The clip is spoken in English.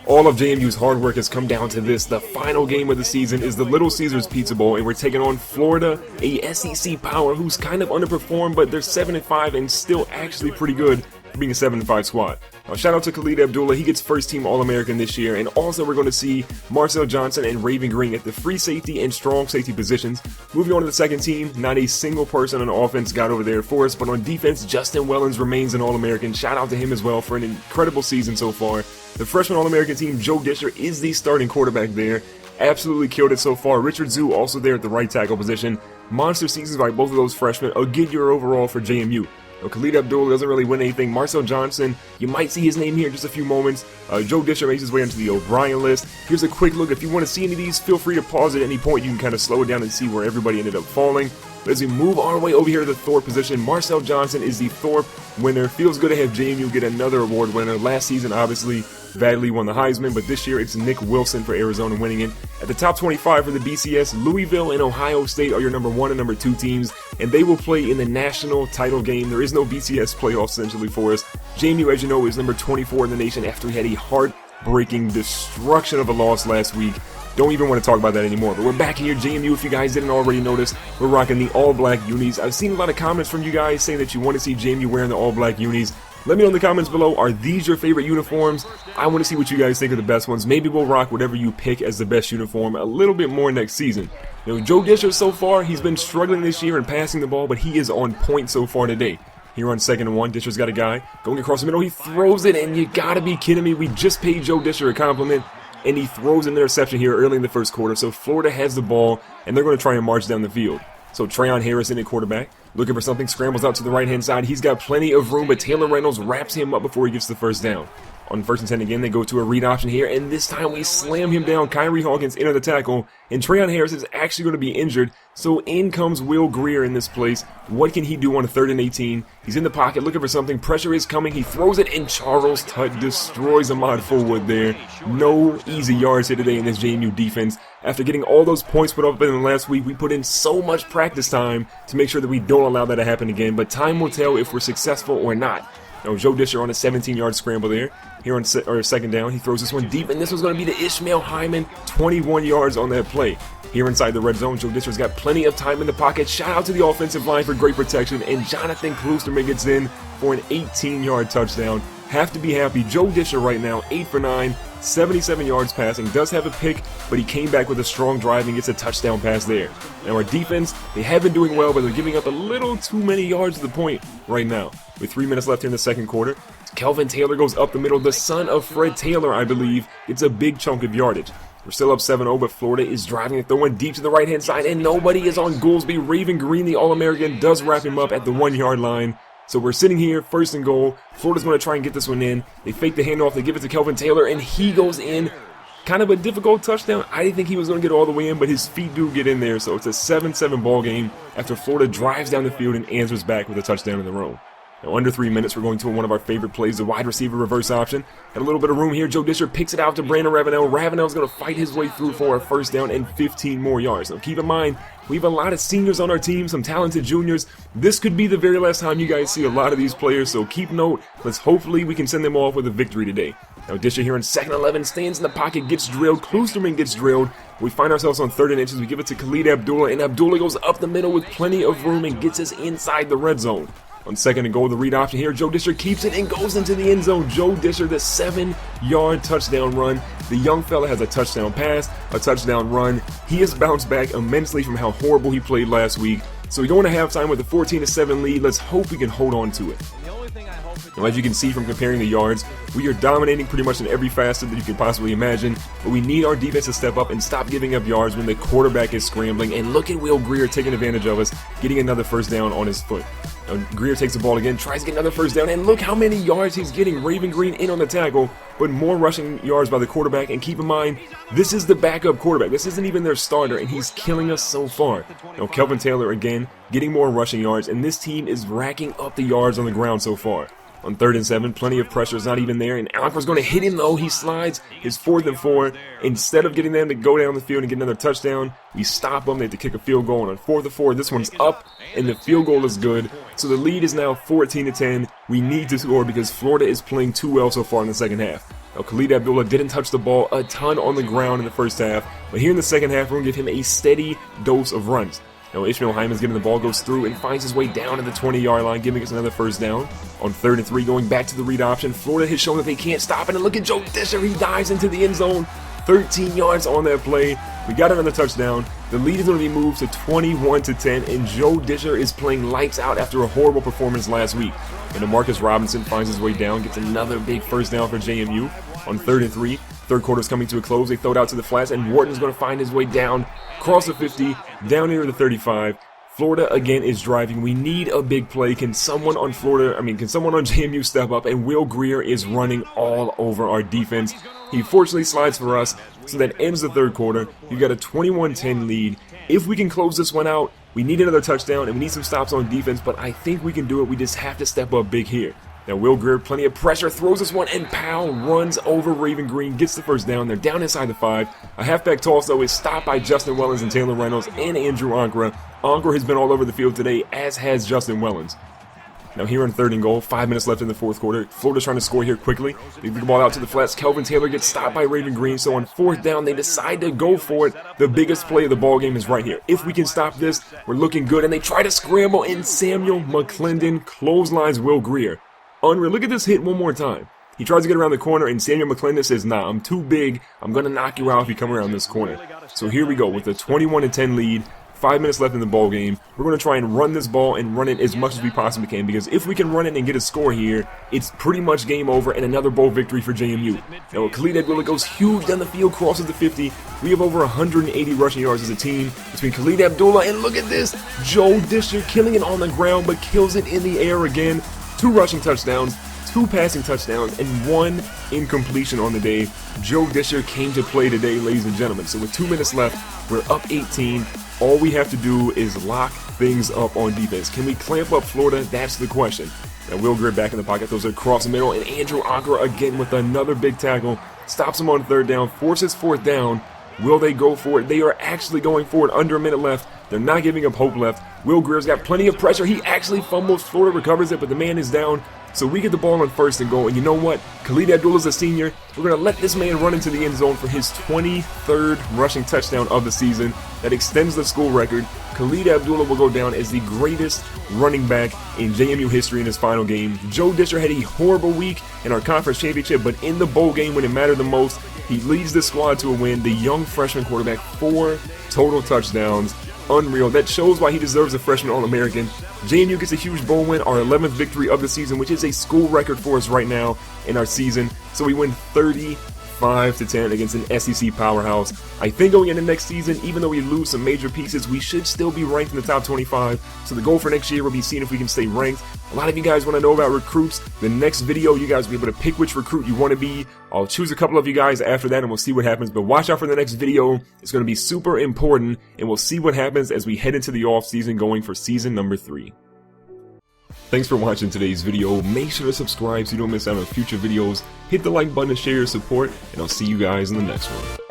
All of JMU's hard work has come down to this. The final game of the season is the Little Caesars Pizza Bowl, and we're taking on Florida, a SEC power who's kind of underperformed, but they're 7-5 and still actually pretty good for being a 7-5 squad. Now, shout out to Khalid Abdullah. He gets first team All-American this year, and also we're going to see Marcel Johnson and Raven Green at the free safety and strong safety positions. Moving on to the second team, not a single person on offense got over there for us, but on defense, Justin Wellens remains an All-American. Shout out to him as well for an incredible season so far. The freshman All-American team, Joe Disher, is the starting quarterback there. Absolutely killed it so far. Richard Zhu also there at the right tackle position. Monster seasons by both of those freshmen. A good year overall for JMU. Now, Khalid Abdullah doesn't really win anything. Marcel Johnson, you might see his name here in just a few moments. Joe Disher makes his way onto the O'Brien list. Here's a quick look. If you want to see any of these, feel free to pause at any point. You can kind of slow it down and see where everybody ended up falling. But as we move our way over here to the Thorpe position, Marcel Johnson is the Thorpe winner. Feels good to have JMU get another award winner. Last season, obviously, Vadley won the Heisman, but this year it's Nick Wilson for Arizona winning it. At the top 25 for the BCS, Louisville and Ohio State are your number 1 and number 2 teams, and they will play in the national title game. There is no BCS playoffs essentially for us. JMU, as you know, is number 24 in the nation after we had a heartbreaking destruction of a loss last week. Don't even want to talk about that anymore. But we're back here, JMU. If you guys didn't already notice, we're rocking the all-black unis. I've seen a lot of comments from you guys saying that you want to see JMU wearing the all-black unis. Let me know in the comments below, are these your favorite uniforms? I want to see what you guys think are the best ones. Maybe we'll rock whatever you pick as the best uniform a little bit more next season. You know, Joe Disher so far, he's been struggling this year in passing the ball, but he is on point so far today. Here on 2nd and 1, Disher's got a guy going across the middle. He throws it, and you gotta be kidding me. We just paid Joe Disher a compliment, and he throws an interception here early in the first quarter. So Florida has the ball, and they're going to try and march down the field. So Trayon Harrison at quarterback, looking for something, scrambles out to the right-hand side. He's got plenty of room, but Taylor Reynolds wraps him up before he gets the first down. On 1st and 10 again, they go to a read option here, and this time we slam him down. Kyrie Hawkins into the tackle, and Trayon Harrison is actually going to be injured, so in comes Will Greer in this place. What can he do on a 3rd and 18? He's in the pocket looking for something. Pressure is coming. He throws it, and Charles Tutt destroys Ahmad Fullwood there. No easy yards here today in this JMU defense. After getting all those points put up in the last week, we put in so much practice time to make sure that we don't allow that to happen again, but time will tell if we're successful or not. Now, Joe Disher on a 17-yard scramble there. Here on 2nd down, he throws this one deep, and this was going to be to Ishmael Hyman, 21 yards on that play. Here inside the red zone, Joe Disher's got plenty of time in the pocket. Shout out to the offensive line for great protection, and Jonathan Kloosterman gets in for an 18-yard touchdown. Have to be happy. Joe Disher right now, 8 for 9, 77 yards passing. Does have a pick, but he came back with a strong drive and gets a touchdown pass there. Now our defense, they have been doing well, but they're giving up a little too many yards to the point right now. With 3 minutes left here in the second quarter, Kelvin Taylor goes up the middle. The son of Fred Taylor, I believe, gets a big chunk of yardage. We're still up 7-0, but Florida is driving and throwing deep to the right-hand side, and nobody is on Goolsby. Raven Green, the All-American, does wrap him up at the 1-yard line. So we're sitting here, 1st and goal. Florida's going to try and get this one in. They fake the handoff. They give it to Kelvin Taylor, and he goes in. Kind of a difficult touchdown. I didn't think he was going to get all the way in, but his feet do get in there. So it's a 7-7 ball game after Florida drives down the field and answers back with a touchdown in the row. Now, under 3 minutes, we're going to one of our favorite plays, the wide receiver reverse option. Got a little bit of room here. Joe Disher picks it out to Brandon Ravenel. Ravenel's going to fight his way through for a first down and 15 more yards. Now, keep in mind, we have a lot of seniors on our team, some talented juniors. This could be the very last time you guys see a lot of these players, so keep note. Hopefully we can send them off with a victory today. Now, Disher here in 2nd and 11, stands in the pocket, gets drilled. Kloosterman gets drilled. We find ourselves on 3rd and inches. We give it to Khalid Abdullah, and Abdullah goes up the middle with plenty of room and gets us inside the red zone. On 2nd and goal, the read option here, Joe Disher keeps it and goes into the end zone. Joe Disher, the 7-yard touchdown run. The young fella has a touchdown pass, a touchdown run. He has bounced back immensely from how horrible he played last week. So we go into halftime with a 14-7 lead. Let's hope we can hold on to it. Now, as you can see from comparing the yards, we are dominating pretty much in every facet that you could possibly imagine, but we need our defense to step up and stop giving up yards when the quarterback is scrambling. And look at Will Greer taking advantage of us, getting another first down on his foot. Now, Greer takes the ball again, tries to get another first down, and look how many yards he's getting. Raven Green in on the tackle, but more rushing yards by the quarterback. And keep in mind, this is the backup quarterback. This isn't even their starter, and he's killing us so far. Now, Kelvin Taylor again, getting more rushing yards, and this team is racking up the yards on the ground so far. On 3rd and 7, plenty of pressure is not even there, and Alcor's going to hit him though. He slides his 4th and 4. Instead of getting them to go down the field and get another touchdown, we stop them. They have to kick a field goal, and on 4th and 4, this one's up, and the field goal is good. So the lead is now 14-10. We need to score because Florida is playing too well so far in the second half. Now, Khalid Abdullah didn't touch the ball a ton on the ground in the first half, but here in the second half, we're going to give him a steady dose of runs. Now, Ishmael Hyman's getting the ball, goes through and finds his way down to the 20-yard line, giving us another first down. On 3rd and 3, going back to the read option, Florida has shown that they can't stop it, and look at Joe Disher, he dives into the end zone. 13 yards on that play. We got another touchdown. The lead is going to be moved to 21-10, and Joe Disher is playing lights out after a horrible performance last week. And Demarcus Robinson finds his way down, gets another big first down for JMU. On 3rd and 3, third quarter's coming to a close. They throw it out to the flats, and Wharton's going to find his way down, cross the 50, down near the 35. Florida again is driving. We need a big play. Can someone on JMU step up? And Will Grier is running all over our defense. He fortunately slides for us, so that ends the third quarter. You've got a 21-10 lead. If we can close this one out, we need another touchdown, and we need some stops on defense, but I think we can do it. We just have to step up big here. Now, Will Grier, plenty of pressure, throws this one, and Powell runs over Raven Green, gets the first down. They're down inside the 5. A halfback toss, though, is stopped by Justin Wellens and Taylor Reynolds and Andrew Ankra. Ankra has been all over the field today, as has Justin Wellens. Now here on 3rd and goal, 5 minutes left in the fourth quarter. Florida's trying to score here quickly. They lead the ball out to the flats. Kelvin Taylor gets stopped by Raven Green, so on 4th down, they decide to go for it. The biggest play of the ball game is right here. If we can stop this, we're looking good, and they try to scramble, and Samuel McClendon clotheslines Will Grier. Unreal. Look at this hit one more time. He tries to get around the corner, and Samuel McClendon says, nah, I'm too big. I'm going to knock you out if you come around this corner. So here we go with a 21-10 lead. 5 minutes left in the ball game. We're going to try and run this ball and run it as much as we possibly can, because if we can run it and get a score here, it's pretty much game over and another bowl victory for JMU. Now, Khalid Abdullah goes huge down the field, crosses the 50. We have over 180 rushing yards as a team between Khalid Abdullah and look at this, Joe Disher killing it on the ground but kills it in the air again. 2 rushing touchdowns, 2 passing touchdowns, and 1 incompletion on the day. Joe Disher came to play today, ladies and gentlemen. So with 2 minutes left, we're up 18. All we have to do is lock things up on defense. Can we clamp up Florida? That's the question. Now Will Grier back in the pocket, throws it across the middle, and Andrew Ankra again with another big tackle. Stops him on 3rd down, forces 4th down. Will they go for it? They are actually going for it under a minute left. They're not giving up hope left. Will Grier's got plenty of pressure. He actually fumbles. Florida recovers it, but the man is down. So we get the ball on 1st and goal. And you know what? Khalid Abdullah's a senior. We're going to let this man run into the end zone for his 23rd rushing touchdown of the season. That extends the school record. Khalid Abdullah will go down as the greatest running back in JMU history in his final game. Joe Disher had a horrible week in our conference championship, but in the bowl game when it mattered the most, he leads the squad to a win. The young freshman quarterback, 4 total touchdowns. Unreal. That shows why he deserves a freshman All-American. JMU gets a huge bowl win, our 11th victory of the season, which is a school record for us right now in our season. So we win 35-10 against an SEC powerhouse. I think going into next season, even though we lose some major pieces, we should still be ranked in the top 25. So the goal for next year will be seeing if we can stay ranked. A lot of you guys want to know about recruits. The next video, you guys will be able to pick which recruit you want to be. I'll choose a couple of you guys after that and we'll see what happens. But watch out for the next video. It's going to be super important and we'll see what happens as we head into the off season going for season number 3. Thanks for watching today's video. Make sure to subscribe so you don't miss out on future videos. Hit the like button to share your support and I'll see you guys in the next one.